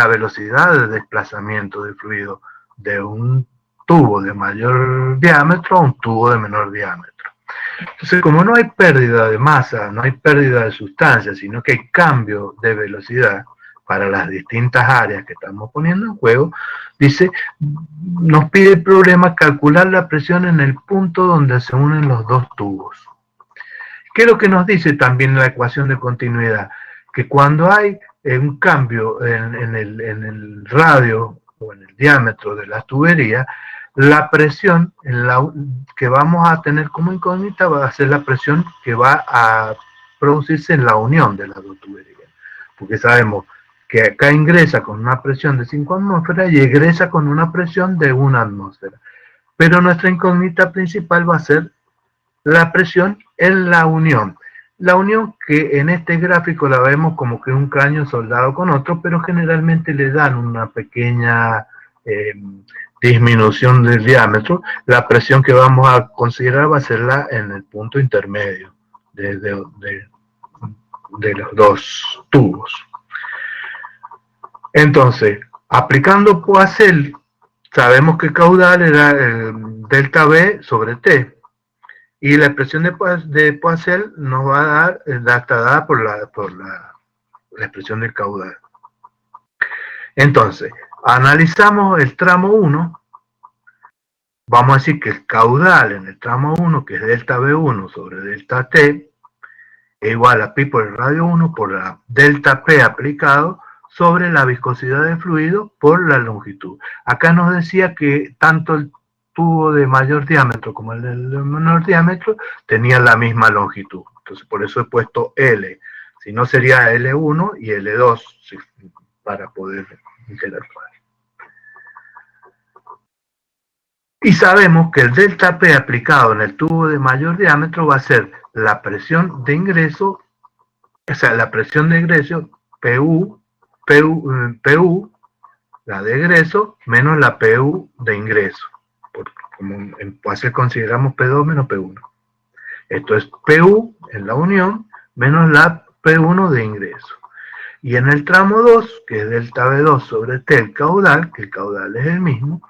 velocidad de desplazamiento del fluido de un tubo de mayor diámetro a un tubo de menor diámetro. Entonces, como no hay pérdida de masa, no hay pérdida de sustancia, sino que hay cambio de velocidad para las distintas áreas que estamos poniendo en juego, dice, nos pide el problema calcular la presión en el punto donde se unen los dos tubos. ¿Qué es lo que nos dice también la ecuación de continuidad? Que cuando hay un cambio en el radio o en el diámetro de la tubería, la presión que vamos a tener como incógnita va a ser la presión que va a producirse en la unión de las dos tuberías. Porque sabemos que acá ingresa con una presión de 5 atmósferas y egresa con una presión de 1 atmósfera. Pero nuestra incógnita principal va a ser la presión en la unión. La unión que en este gráfico la vemos como que un caño soldado con otro, pero generalmente le dan una pequeña disminución del diámetro. La presión que vamos a considerar va a ser en el punto intermedio de los dos tubos. Entonces, aplicando Poiseuille, sabemos que el caudal era delta B sobre T. Y la expresión de Poiseuille nos va a dar, está dada por la expresión del caudal. Entonces, analizamos el tramo 1. Vamos a decir que el caudal en el tramo 1, que es delta B1 sobre delta T, es igual a pi por el radio 1 por la delta P aplicado sobre la viscosidad del fluido por la longitud. Acá nos decía que tanto el tubo de mayor diámetro como el de menor diámetro tenían la misma longitud. Entonces por eso he puesto L. Si no sería L1 y L2 para poder interactuar. Y sabemos que el delta P aplicado en el tubo de mayor diámetro va a ser la presión de ingreso, o sea, la presión de ingreso PU, la de egreso, menos la PU de ingreso. Porque como en Poiseuille consideramos P2 menos P1. Esto es PU en la unión, menos la P1 de ingreso. Y en el tramo 2, que es delta B2 sobre T, el caudal, que el caudal es el mismo,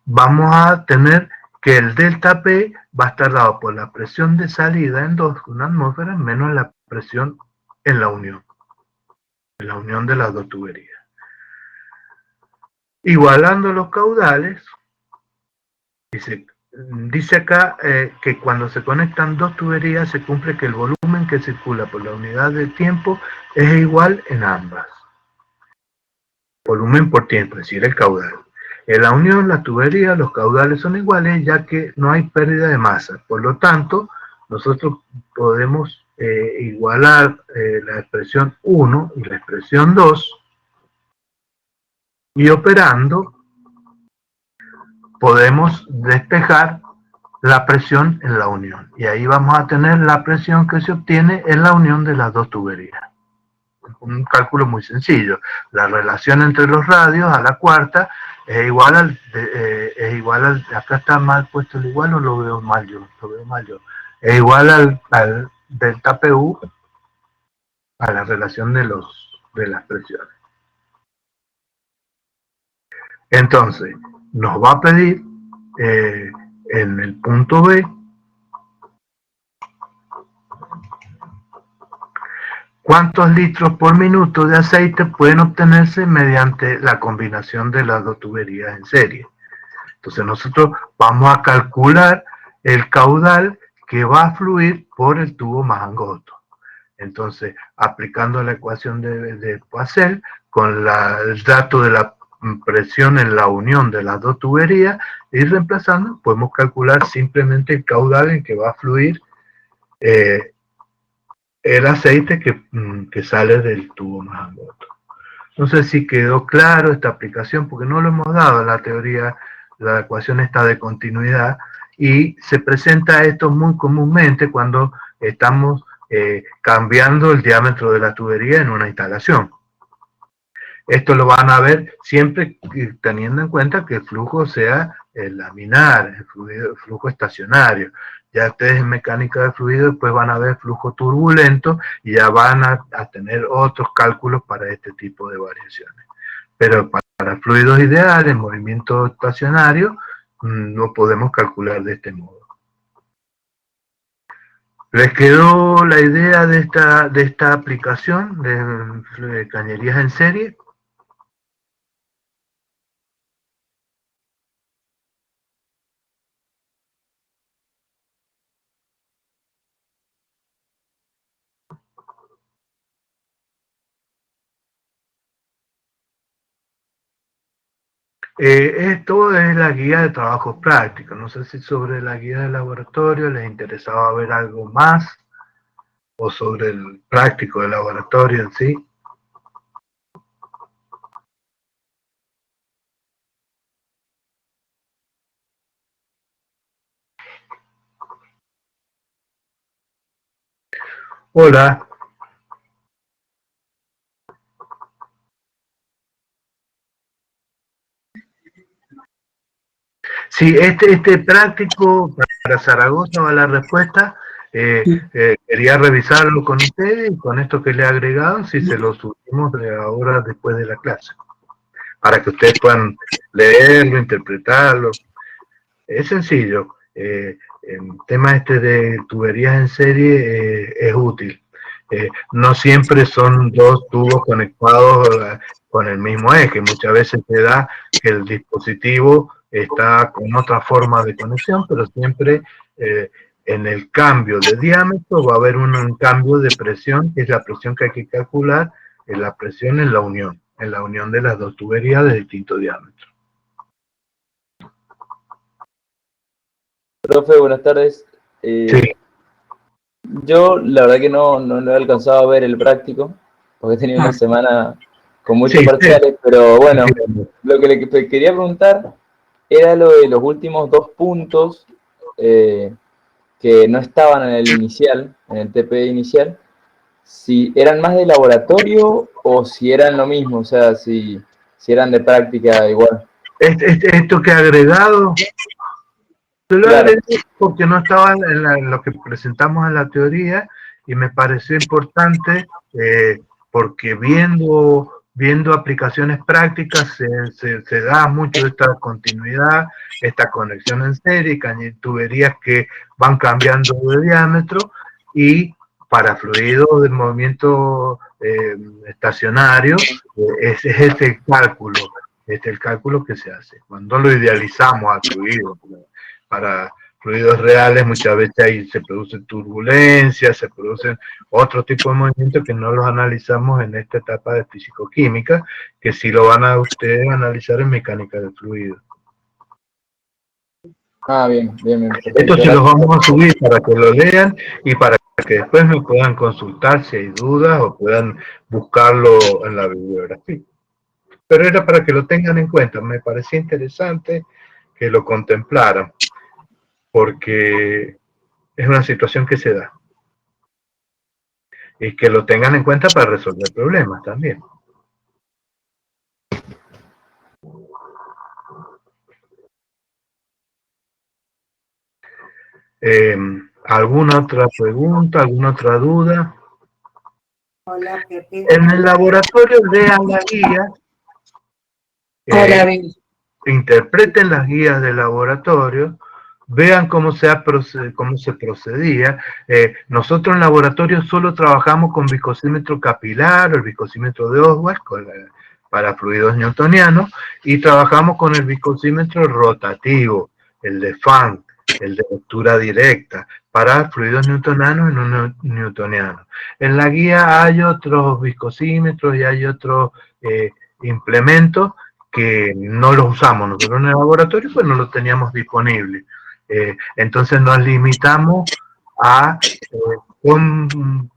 vamos a tener que el delta P va a estar dado por la presión de salida en 2 atmósferas menos la presión en la unión de las dos tuberías. Igualando los caudales, dice acá que cuando se conectan dos tuberías se cumple que el volumen que circula por la unidad de tiempo es igual en ambas. Volumen por tiempo, es decir, el caudal. En la unión, la tubería, los caudales son iguales ya que no hay pérdida de masa. Por lo tanto, nosotros podemos igualar la expresión 1 y la expresión 2, y operando podemos despejar la presión en la unión. Y ahí vamos a tener la presión que se obtiene en la unión de las dos tuberías. Un cálculo muy sencillo. La relación entre los radios a la cuarta es igual al, acá está mal puesto el igual o lo veo mal yo, es igual al delta PU, a la relación de las presiones. Entonces, nos va a pedir en el punto B cuántos litros por minuto de aceite pueden obtenerse mediante la combinación de las dos tuberías en serie. Entonces nosotros vamos a calcular el caudal que va a fluir por el tubo más angosto. Entonces, aplicando la ecuación de Poiseuille con el dato de la presión en la unión de las dos tuberías y reemplazando, podemos calcular simplemente el caudal en que va a fluir el aceite que sale del tubo más angosto. No sé si quedó claro esta aplicación, porque no lo hemos dado en la teoría, la ecuación está de continuidad, y se presenta esto muy comúnmente cuando estamos cambiando el diámetro de la tubería en una instalación. Esto lo van a ver siempre teniendo en cuenta que el flujo sea laminar, el flujo estacionario. Ya ustedes en mecánica de fluido después van a ver flujo turbulento y ya van a tener otros cálculos para este tipo de variaciones. Pero para fluidos ideales, movimiento estacionario, no podemos calcular de este modo. ¿Les quedó la idea de esta aplicación de cañerías en serie? Esto es la guía de trabajos prácticos. No sé si sobre la guía de laboratorio les interesaba ver algo más o sobre el práctico de laboratorio en sí. Hola. Sí, este práctico para Zaragoza va la respuesta. Quería revisarlo con ustedes y con esto que le he agregado, si se lo subimos ahora después de la clase, para que ustedes puedan leerlo, interpretarlo. Es sencillo. El tema de tuberías en serie es útil. No siempre son dos tubos conectados con el mismo eje. Muchas veces se da que el dispositivo está con otra forma de conexión, pero siempre en el cambio de diámetro va a haber un cambio de presión, que es la presión que hay que calcular, es la presión en la unión de las dos tuberías de distinto diámetro. Profe, buenas tardes. Sí. Yo la verdad que no he alcanzado a ver el práctico, porque he tenido una semana con muchos parciales, pero bueno, lo que le quería preguntar era lo de los últimos dos puntos que no estaban en el inicial, en el TP inicial, si eran más de laboratorio o si eran lo mismo, o sea, si eran de práctica igual. Esto que he agregado, yo lo agregué porque no estaba en lo que presentamos en la teoría y me pareció importante porque viendo aplicaciones prácticas se da mucho esta continuidad, esta conexión en serie, tuberías que van cambiando de diámetro, y para fluidos de movimiento estacionario es el cálculo que se hace. Cuando lo idealizamos al fluido, para fluidos reales muchas veces ahí se producen turbulencias, se producen otro tipo de movimientos que no los analizamos en esta etapa de físico-química, que sí lo van a ustedes analizar en mecánica de fluidos. Ah, bien. Esto se los vamos a subir para que lo lean y para que después me puedan consultar si hay dudas o puedan buscarlo en la bibliografía. Pero era para que lo tengan en cuenta, me parecía interesante que lo contemplaran, porque es una situación que se da. Y que lo tengan en cuenta para resolver problemas también. ¿Alguna otra pregunta, alguna otra duda? Hola, Pepe. En el laboratorio lean las guías. Interpreten las guías del laboratorio, vean cómo se procedía. Nosotros en laboratorio solo trabajamos con viscosímetro capilar, el viscosímetro de Oswald, para fluidos newtonianos, y trabajamos con el viscosímetro rotativo, el de Fan, el de lectura directa, para fluidos newtonianos y no newtonianos. En la guía hay otros viscosímetros y hay otros implementos que no los usamos nosotros en el laboratorio, pues no los teníamos disponibles. Entonces nos limitamos a, con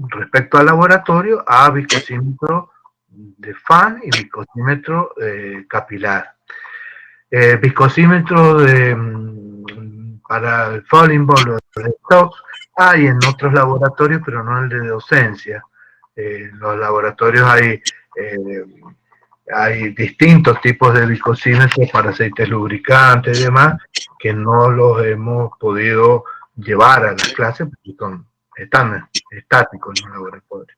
respecto al laboratorio, a viscosímetro de Fan y viscosímetro capilar. Viscosímetro para el Falling Ball o el Stokes hay en otros laboratorios, pero no el de docencia. En los laboratorios hay distintos tipos de viscosímetros para aceites lubricantes y demás, que no los hemos podido llevar a las clases porque están estáticos en los laboratorios.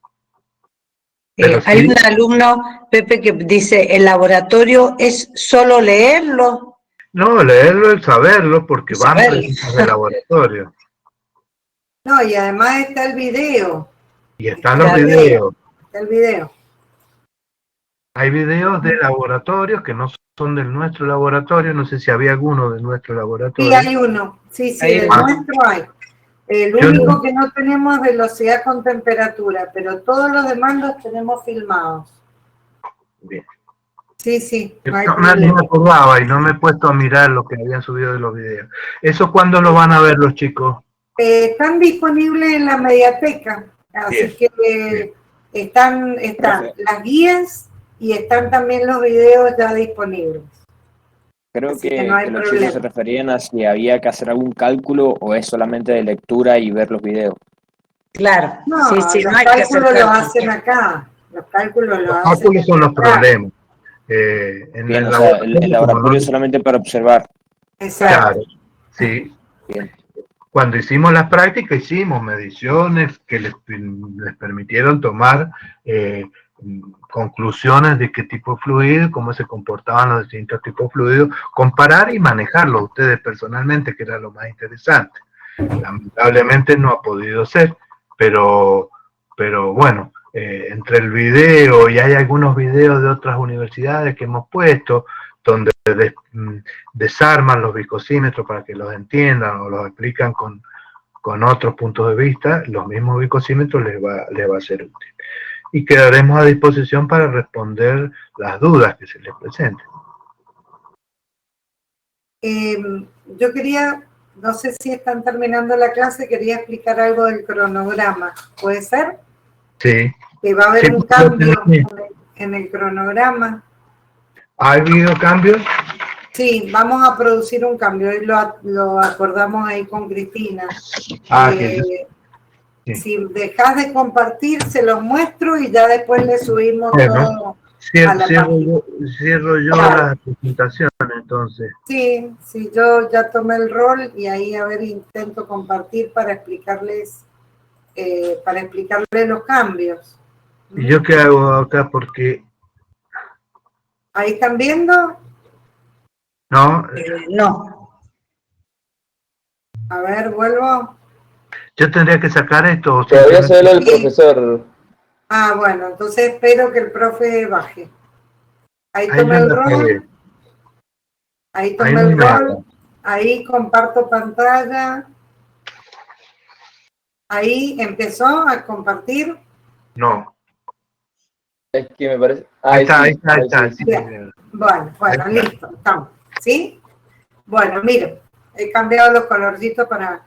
Hay un alumno, Pepe, que dice, ¿el laboratorio es solo leerlo? No, leerlo es saberlo, porque van preguntas del laboratorio. No, y además está el video. Y están los videos. Está el video. Hay videos de laboratorios que no son del nuestro laboratorio, no sé si había alguno de nuestro laboratorio. Sí, hay uno. Sí, del nuestro hay. El único que no tenemos es velocidad con temperatura, pero todos los demás los tenemos filmados. Bien. Sí. No me acordaba y no me he puesto a mirar lo que habían subido de los videos. ¿Eso cuándo lo van a ver los chicos? Están disponibles en la mediateca, así que están las guías y están también los videos ya disponibles. Creo que los chicos se referían a si había que hacer algún cálculo o es solamente de lectura y ver los videos. Claro, no, los cálculos los hacen acá. Los cálculos son los problemas. El laboratorio solamente para observar. Exacto. Claro, sí. Bien. Cuando hicimos las prácticas, hicimos mediciones que les permitieron tomar conclusiones de qué tipo de fluido, cómo se comportaban los distintos tipos de fluidos, comparar y manejarlos ustedes personalmente, que era lo más interesante. Lamentablemente no ha podido ser, pero bueno, entre el video y hay algunos videos de otras universidades que hemos puesto, donde desarman los viscosímetros para que los entiendan o los explican con otros puntos de vista, los mismos viscosímetros les va a ser útil. Y quedaremos a disposición para responder las dudas que se les presenten. Yo quería, no sé si están terminando la clase, quería explicar algo del cronograma. ¿Puede ser? Sí. Que va a haber un cambio en el cronograma. ¿Ha habido cambios? Sí, vamos a producir un cambio. Hoy lo acordamos ahí con Cristina. Sí. Si dejas de compartir, se los muestro y ya después le subimos todo a la página. Cierro yo la presentación, entonces. Sí, yo ya tomé el rol y ahí intento compartir para explicarles los cambios. ¿Y yo qué hago acá? Porque... ¿Ahí están viendo? No. No. A ver, vuelvo. Yo tendría que sacar esto. Todavía se ve el profesor. Bueno, entonces espero que el profe baje. Ahí tomé el rol. Ahí tomé el rol. Ahí comparto pantalla. Ahí empezó a compartir. No. Es que me parece... Ahí está. Sí. Bueno, listo, estamos. ¿Sí? Bueno, miren, he cambiado los colorcitos para...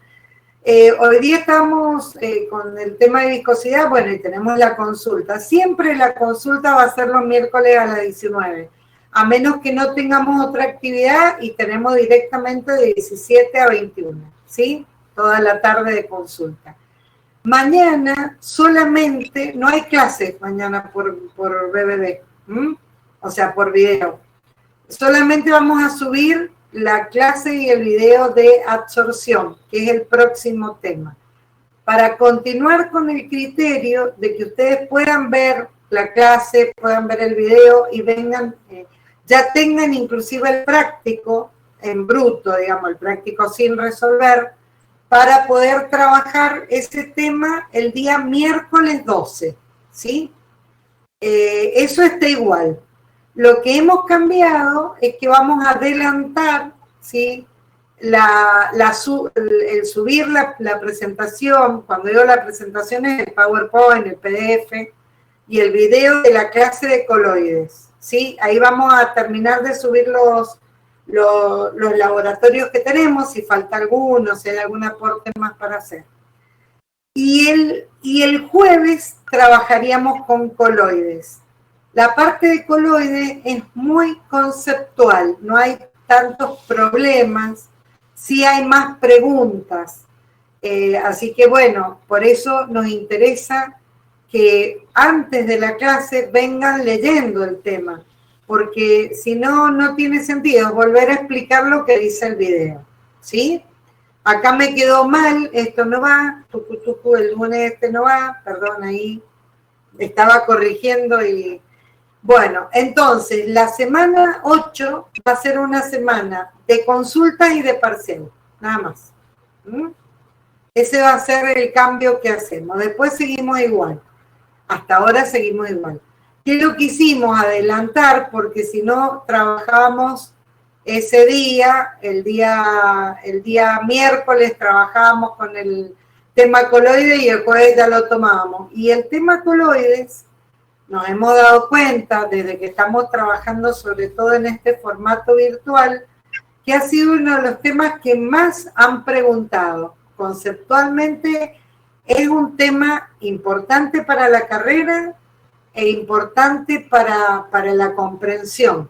Hoy día estamos con el tema de viscosidad, bueno, y tenemos la consulta. Siempre la consulta va a ser los miércoles a las 19, a menos que no tengamos otra actividad y tenemos directamente de 17 a 21, ¿sí? Toda la tarde de consulta. Mañana solamente, no hay clases mañana por BBB, o sea, por video. Solamente vamos a subir la clase y el video de absorción, que es el próximo tema, para continuar con el criterio de que ustedes puedan ver la clase, puedan ver el video y vengan, ya tengan inclusive el práctico en bruto, digamos, el práctico sin resolver, para poder trabajar ese tema el día miércoles 12, ¿sí? Eso está igual. Lo que hemos cambiado es que vamos a adelantar, ¿sí? El subir la presentación, cuando digo la presentación es el PowerPoint, el PDF y el video de la clase de coloides, ¿sí? Ahí vamos a terminar de subir los laboratorios que tenemos, si falta alguno, si hay algún aporte más para hacer. Y el jueves trabajaríamos con coloides. La parte de coloides es muy conceptual, no hay tantos problemas, sí hay más preguntas. Así que bueno, por eso nos interesa que antes de la clase vengan leyendo el tema, porque si no, no tiene sentido volver a explicar lo que dice el video, ¿sí? Acá me quedó mal, esto no va, el lunes este no va, perdón, ahí estaba corrigiendo y... Bueno, entonces, la semana 8 va a ser una semana de consultas y de parcial, nada más. Ese va a ser el cambio que hacemos. Después seguimos igual. Hasta ahora seguimos igual. ¿Qué es lo que hicimos? Adelantar, porque si no, trabajábamos ese día, el día miércoles trabajábamos con el tema coloides y el jueves ya lo tomábamos. Y el tema coloides... Nos hemos dado cuenta, desde que estamos trabajando sobre todo en este formato virtual, que ha sido uno de los temas que más han preguntado. Conceptualmente es un tema importante para la carrera e importante para la comprensión.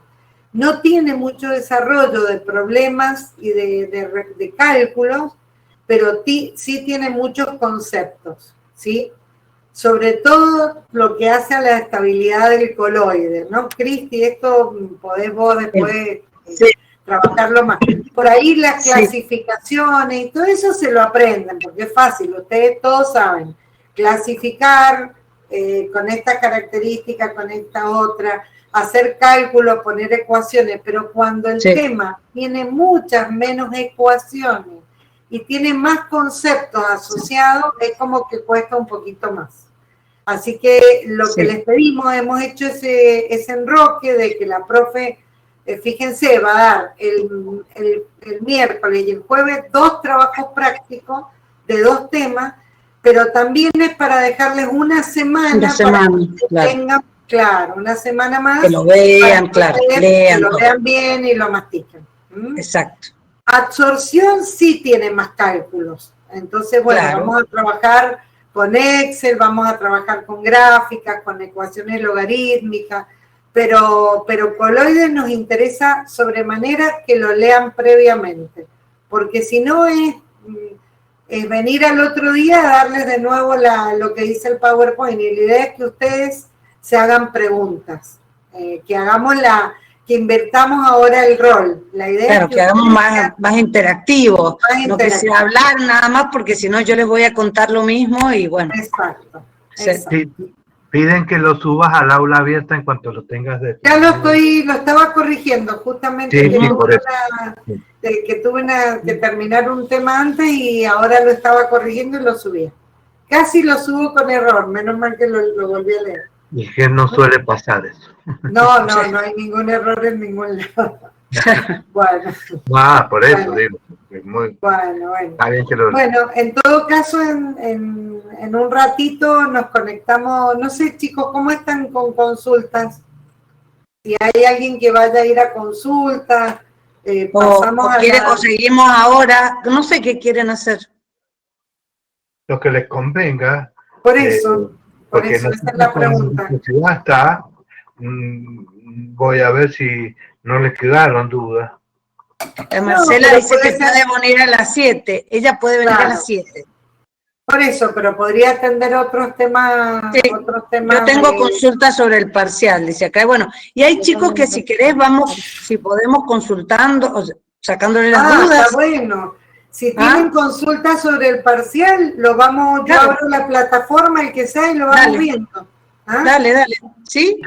No tiene mucho desarrollo de problemas y de cálculos, pero sí tiene muchos conceptos, ¿sí? Sobre todo lo que hace a la estabilidad del coloide, ¿no? Cristi, esto podés vos después trabajarlo más. Por ahí las clasificaciones y todo eso se lo aprenden, porque es fácil, ustedes todos saben clasificar con esta característica, con esta otra, hacer cálculos, poner ecuaciones, pero cuando el tema tiene muchas menos ecuaciones y tiene más conceptos asociados, es como que cuesta un poquito más. Así que lo que les pedimos, hemos hecho ese enroque de que la profe, fíjense, va a dar el miércoles y el jueves 2 trabajos prácticos de 2 temas, pero también es para dejarles una semana para que tengan, claro, una semana más. Que lo vean, claro, que lo vean bien y lo mastiquen. Exacto. Absorción sí tiene más cálculos. Entonces, bueno, vamos a trabajar con Excel, vamos a trabajar con gráficas, con ecuaciones logarítmicas, pero coloides nos interesa sobremanera que lo lean previamente, porque si no es venir al otro día a darles de nuevo lo que dice el PowerPoint, y la idea es que ustedes se hagan preguntas, que invertamos ahora el rol. La idea es que hagamos más interactivo, no que sea hablar nada más, porque si no yo les voy a contar lo mismo y bueno. Exacto. Sí, piden que lo subas al aula abierta en cuanto lo tengas de... Ya lo estaba corrigiendo, justamente que tuve que terminar un tema antes y ahora lo estaba corrigiendo y lo subía. Casi lo subo con error, menos mal que lo volví a leer. Y que no suele pasar eso. No hay ningún error en ningún lado. Bueno. Por eso digo. Bueno. Está bien que lo... Bueno, en todo caso, en un ratito nos conectamos. No sé, chicos, ¿cómo están con consultas? Si hay alguien que vaya a ir a consultas, pasamos o seguimos ahora. No sé qué quieren hacer. lo que les convenga. Por eso, porque esa es la pregunta. Está, voy a ver si no les quedaron dudas. Marcela dice que puede venir a las 7, ella puede venir a las 7. Por eso, pero podría atender otros temas. Sí, yo tengo consultas sobre el parcial, dice acá. Bueno, y hay chicos que si querés vamos, si podemos consultando, o sea, sacándole las dudas. Está bueno. Si tienen consultas sobre el parcial, lo vamos, yo abro la plataforma, el que sea, y lo vamos viendo. Dale, ¿sí?